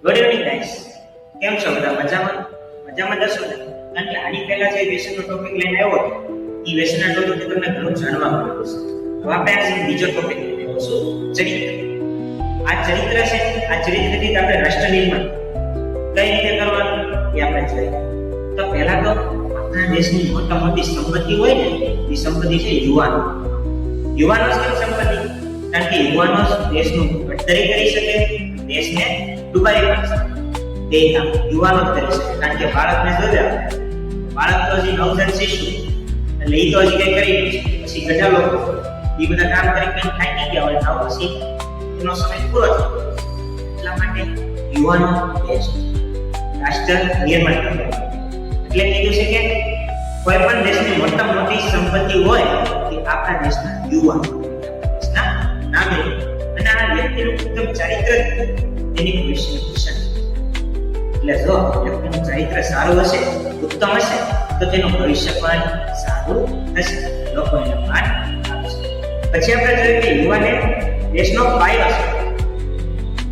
Good evening guys. કેમ છો બધા? મજામાં? મજામાં જશો ને? કારણ કે આની પહેલા જે વ્યસનનો ટોપિક લઈને આવ્યો હતો એ વ્યસનના ટોપિકથી તમને ઘણું જાણવા મળ્યું છે. હવે આપણે આજે બીજો ટોપિક લઈને આવ્યો છું, ચરિત્ર. આ ચરિત્ર છે, આ ચરિત્રથી આપણે રાષ્ટ્ર નિર્માણ કઈ રીતે કરવાનું એ આપણે જોઈએ. તો પહેલા તો આપણા દેશની મોટી સંપત્તિ હોય ને એ સંપત્તિ છે યુવાનો. યુવાનો જ કેમ સંપત્તિ? કારણ કે યુવાનો દેશનું ઘડતરી કરી શકે, દેશને ડૂબાવી પણ શકે. તે કામ યુવાનો જ કરી શકે. કારણ કે બાળકને જોડે બાળક તો હજી નવજાત શિશુ, એટલે એ તો હજી કઈ કરી નહીં. પછી બધા લોકો એ બધા કામ કરી કઈ થાકી ગયા હોય તો પછી એનો સમય પૂરો થયો. એટલા માટે યુવાનો દેશ રાષ્ટ્ર નિર્માણ કરવાનું. એટલે કીધું છે કે કોઈ પણ દેશની મોટી સંપત્તિ હોય કે આપણા દેશના યુવાનો, દેશના નાગરિકો. અને આ વ્યક્તિનું ઉત્તમ ચારિત્ર તેની ભવિષ્યની નિશાની. એટલે જો વ્યક્તિનું ચારિત્ર સારું હશે, ઉત્તમ હશે, તો તેનું ભવિષ્ય પણ સારું થશે, લોકો એને માન આપશે. પછી આપણે જોઈએ કે યુવાને દેશનો પાયો છે.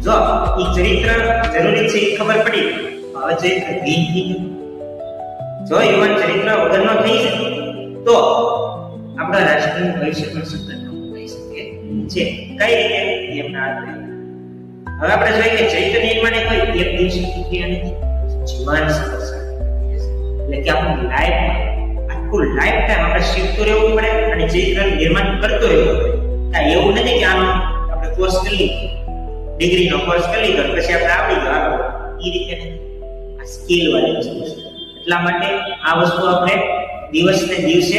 જો એ ચરિત્ર જરૂરી છે એ ખબર પડી, હવે ચરિત્ર ભીન થઈ ગયું. જો યુવાન ચરિત્ર વગરનો થઈ શકે તો આપણા રાષ્ટ્રનું ભવિષ્ય પણ સતત થઈ શકે છે. કઈ રીતે એમના હાથ. હવે આપણે જોઈએ કે ચરિત્ર નિર્માણ એ કોઈ એક દિવસની પ્રક્રિયા નથી, જીવન સમસ્યા. એટલે કે આપણી લાઈફમાં આખું લાઈફ ટાઈમ આપણે શીખતું રહેવું પડે અને ચરિત્ર નિર્માણ કરતું રહેવું પડે. કાંઈ એવું નથી કે આનો આપણે કોર્સ કરી લીધો, ડિગ્રીનો કોર્સ કરી લીધો પછી આપણે આવડી ગયો આગળ. એ રીતે નથી, આ સ્કિલ વાળી વસ્તુ છે. એટલા માટે આ વસ્તુ આપણે દિવસને દિવસે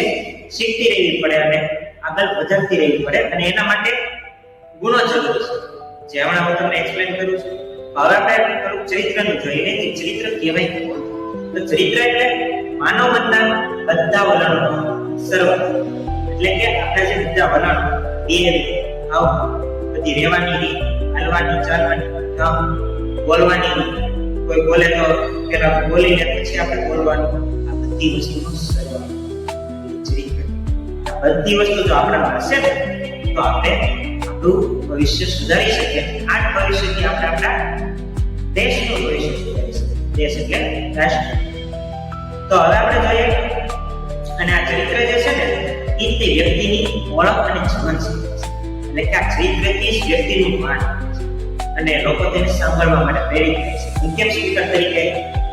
શીખતી રહેવી પડે અને આગળ વધારતી રહેવી પડે. અને એના માટે ગુણો જરૂરી છે, જે હમણાં હું તમને એક્સપ્લેન કરું છું. હવે આપણે થોડુંક ચરિત્રનું જોઈએ કે ચરિત્ર કહેવાય કોણ. તો ચરિત્ર એટલે માનવ મનના બધા વલણો સર્વ. એટલે કે આપણા જે બધા વલણો, બિહેવિયર, બધી રહેવાની રીત, હાલવાની, ચાલવાની, બોલવાની રીત. કોઈ બોલે તો પેલા બોલી લે પછી આપણે બોલવાનું. આ બધી વસ્તુનો સર્વ ચરિત્ર. આ બધી વસ્તુ જો આપણામાં હશે ને તો આપણે ભવિષ્ય સુધારી શકે. આ ભવિષ્યથી આપણે આપણા દેશનું ભવિષ્ય સુધારી શકીએ. દેશ એટલે રાષ્ટ્ર. તો હવે આપણે જોઈએ અને આ ચરિત્ર જે છે ને એ તે વ્યક્તિની ઓળખ અને જીવનશૈલી છે. એટલે કે આ ચરિત્રથી જ વ્યક્તિનું માન અને લોકો તેને સાંભળવા માટે પ્રેરિત થાય છે. હું કેમ સ્પીકર તરીકે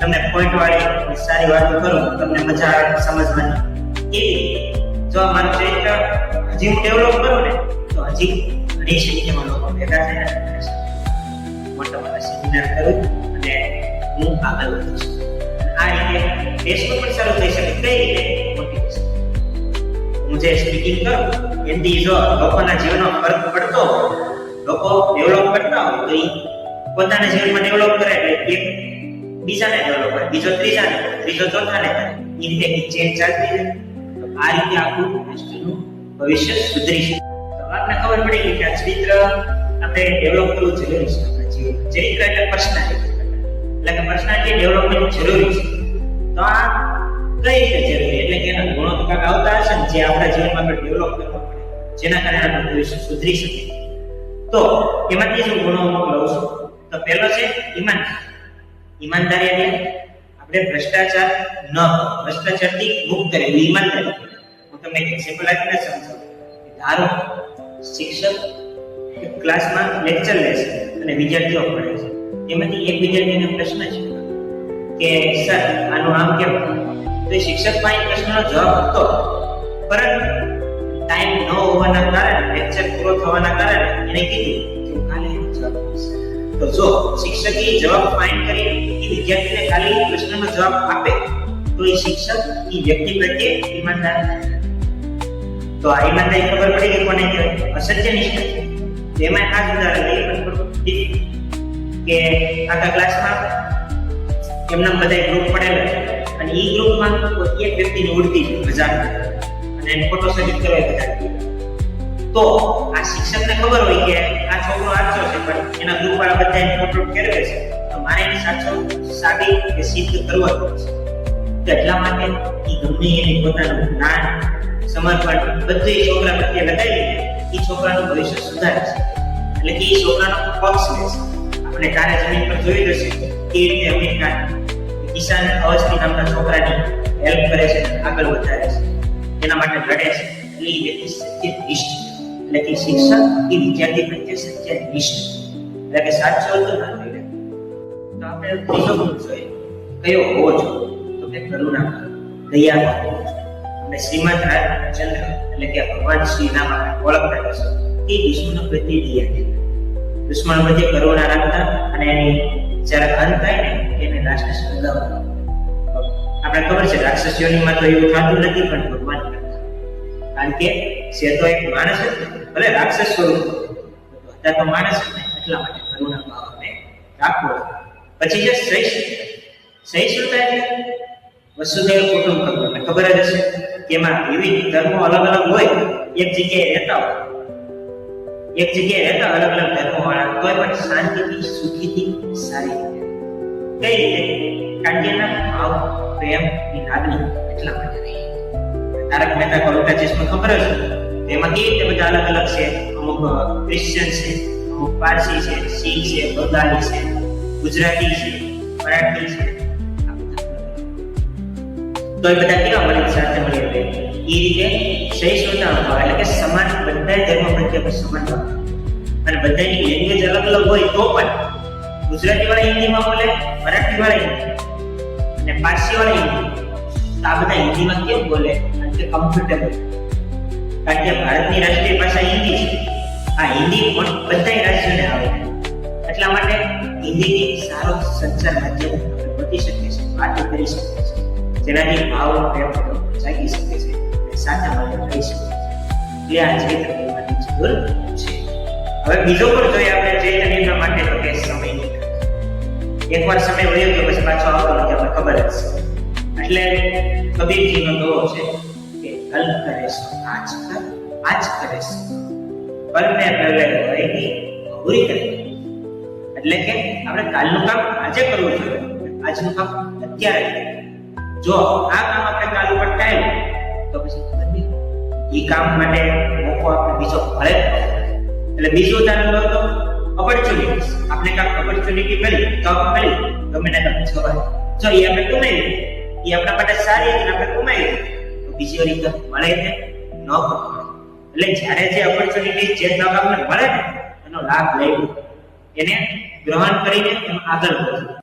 તમને પોઈન્ટ વાળી સારી વાતો કરું, તમને મજા આવે સમજવાની. એવી જો મારું ચરિત્ર હજી હું ડેવલપ કરું ને તો હજી ઘણી સંખ્યામાં લોકો ભેગા થઈને મોટા સેમિનાર કરું અને હું આગળ વધું છું. આ રીતે દેશનું પણ સારું થઈ શકે. કઈ રીતે? મોટિવેશન. હું જે સ્પીકિંગ કરું એનાથી જો લોકોના જીવનમાં ફરક પડતો, લોકો ડેવલપ કરતા હોય તો એ પોતાના જીવનમાં ડેવલપ કરે એટલે એક બીજાને ડેવલપ કરે, બીજો ત્રીજાને, ત્રીજો ચોથાને કરે. એ રીતે ચેન્જ ચાલતી રહે. તો આ રીતે આખું રાષ્ટ્રનું ભવિષ્ય સુધરી શકે. આપણે ખબર પડી કે આ ચરિત્ર આપણે ડેવલપ કરવું જરૂરી છે આપણા જીવનમાં. ચરિત્ર એટલે પર્સનાલિટી, એટલે કે પર્સનાલિટી ડેવલપમેન્ટ જરૂરી છે. તો આ કઈ રીતે જરૂરી? એટલે કે એના ગુણો તો કાંઈક આવતા હશે ને જે આપણા જીવનમાં આપણે ડેવલપ કરવા પડે, જેના કારણે આપણું ભવિષ્ય સુધરી શકે. તો એમાંથી હું ગુણો લઉં છું. તો પહેલો છે ઈમાનદારી. ઈમાનદારી એટલે આપણે ભ્રષ્ટાચાર ન કરો, ભ્રષ્ટાચારથી મુક્ત રહેવું, ઈમાનદારી. હું તમને એક એક્ઝામ્પલ આપીને સમજાવું. ધારો શિક્ષક ક્લાસમાં લેક્ચર લે છે અને વિદ્યાર્થીઓ ભણે છે. એમાંથી એક વિદ્યાર્થીને પ્રશ્ન છે કે સર આનું આમ કેમ? તો શિક્ષક પાસે પ્રશ્નનો જવાબ હતો, પરંતુ ટાઈમ ન હોવાના કારણે, લેક્ચર પૂરો થવાના કારણે એને કીધું કે હું કાલે એનો જવાબ આપીશ. તો જો શિક્ષકે જવાબ ફાઇન્ડ કરી એ વિદ્યાર્થીને કાલે પ્રશ્નનો જવાબ આપે તો એ શિક્ષક એ વ્યક્તિ પ્રત્યે ઈમાનદાર. તો આ ઈમાનદારી ખબર પડી કે કોને કહેવાય? અસત્યનિષ્ઠ. એમાં આ જ ઉદાહરણ લઈએ પણ થોડું કે આખા ક્લાસમાં એમના બધા ગ્રુપ પડેલા છે અને એ ગ્રુપમાં એક વ્યક્તિને ઉડતી છે મજાક અને એને ફોટો સબમિટ કરવા બધા. તો આ શિક્ષકને ખબર હોય કે આ છોકરો સાચો છે પણ એના ગ્રુપ વાળા બધા એને ફોટો ફેરવે છે, તો મારે એને સાચો સાબિત કે સિદ્ધ કરવા પડશે. તો એટલા માટે એ ગમે એને પોતાનું જ્ઞાન, સમર્પણ બધું એ છોકરા પ્રત્યે લગાવી દે, એ છોકરાનું ભવિષ્ય સુધારે છે. એટલે કે એ છોકરાનો પક્ષ લે છે. આપણે અને તારે જમીન પર જોઈ જશે કે રીતે અમેરિકા કિસાન અવસ્થી નામના છોકરાની હેલ્પ કરે છે, આગળ વધારે છે, એના માટે લડે છે. એટલે એ વ્યક્તિ સત્યનિષ્ઠ, એટલે કે શિક્ષક એ વિદ્યાર્થી પ્રત્યે સત્યનિષ્ઠ, એટલે કે સાચું હતું ના લઈ લે. તો આપણે ત્રીજો ગુણ જોઈએ કયો હોવો જોઈએ, તો કે કરુણા, દયા હોવો જોઈએ. અને શ્રીમદ રાજચંદ્ર એટલે કે ભગવાન શ્રી રામ ઓળખતા હશો એ દુશ્મનો પ્રત્યે દયા દેતા, દુશ્મનો પ્રત્યે કરુણા રાખતા, અને એની જ્યારે અંત થાય ને એને રાક્ષસ બદલાવતા. આપણે ખબર છે રાક્ષસીઓમાં તો એવું થતું નથી, પણ ભગવાન કરતા, કારણ કે છે તો એક માણસ જ ને, ભલે રાક્ષસ સ્વરૂપ હતા તો માણસ જ ને, એટલા માટે કરુણા ભાવ આપણે રાખવો. પછી છે સહિષ્ણુતા. સહિષ્ણુતા એટલે વસુધૈવ કુટુંબકમ, તમને ખબર જ હશે કે એમાં વિવિધ ધર્મો અલગ અલગ હોય, એક જગ્યાએ રહેતા હોય, એક જગ્યાએ રહેતા અલગ અલગ ધર્મો વાળા, તોય પણ શાંતિથી સુખીથી સારી રીતે. કઈ રીતે? કારણ કે એના ભાવ પ્રેમ ની લાગણી એટલા માટે રહી. તારક મહેતા કા ઉલ્ટા ચશ્મા ખબર હશે, એમાં કેવી રીતે બધા અલગ અલગ છે, અમુક ક્રિશ્ચિયન છે, અમુક પારસી છે, શીખ છે, બંગાળી છે, ગુજરાતી છે, મરાઠી છે, તો એ બધા કેવા મળે સાથે મળી રહે. એ રીતે સહિષ્ણુતાનો ભાવ એટલે કે સમાન, બધા ધર્મ પ્રત્યે સમાન ભાવ. અને બધાની લેંગ્વેજ અલગ અલગ હોય તો પણ ગુજરાતી વાળા હિન્દીમાં બોલે, મરાઠી વાળા હિન્દી, અને પારસી વાળા હિન્દી. આ બધા હિન્દીમાં કેમ બોલે? કારણ કે કમ્ફર્ટેબલ, કારણ કે ભારતની રાષ્ટ્રીય ભાષા હિન્દી છે. આ હિન્દી પણ બધા રાજ્યોને આવે, એટલા માટે હિન્દીથી સારો સંચાર માધ્યમ બની શકે છે, વાતો કરી શકે છે, જેનાથી ભાવ પ્રેમ જાગી શકે છે અને સાચા માર્ગે રહી શકે છે. એટલે આ ચૈતન્યની જરૂર છે. હવે બીજો પણ જોઈએ આપણે ચૈતન્ય માટે, તો કે સમયની. એકવાર સમય વયો ગયો પછી પાછો આવતો નથી, આપણે ખબર જ છે. એટલે કબીરજીનો દોહો છે કે કલ કરે સો આજ કર, આજ કરે સો કલને પહેલે વહીની પૂરી કરી. એટલે કે આપણે કાલનું કામ આજે કરવું જોઈએ, આજનું કામ અત્યારે. જો આ કામ આપણે કાલ ઉપર ટાઈમ તો પછી ખબર નહીં એ કામ માટે મોકો આપણે બીજો મળે. એટલે બીજું ઉદાહરણ લો તો ઓપોર્ચ્યુનિટીઝ. આપણે કાંઈક ઓપોર્ચ્યુનિટી મળી તો આપણે ગમે ને ગમે જવાય. જો એ આપણે કમાઈ, એ આપણા માટે સારી હતી, આપણે કમાઈ તો બીજી રીતે મળે ને ન મળે. એટલે જ્યારે જે ઓપોર્ચ્યુનિટી જે તક આપણને મળે ને એનો લાભ લેવો, એને ગ્રહણ કરીને એમ આગળ વધવું.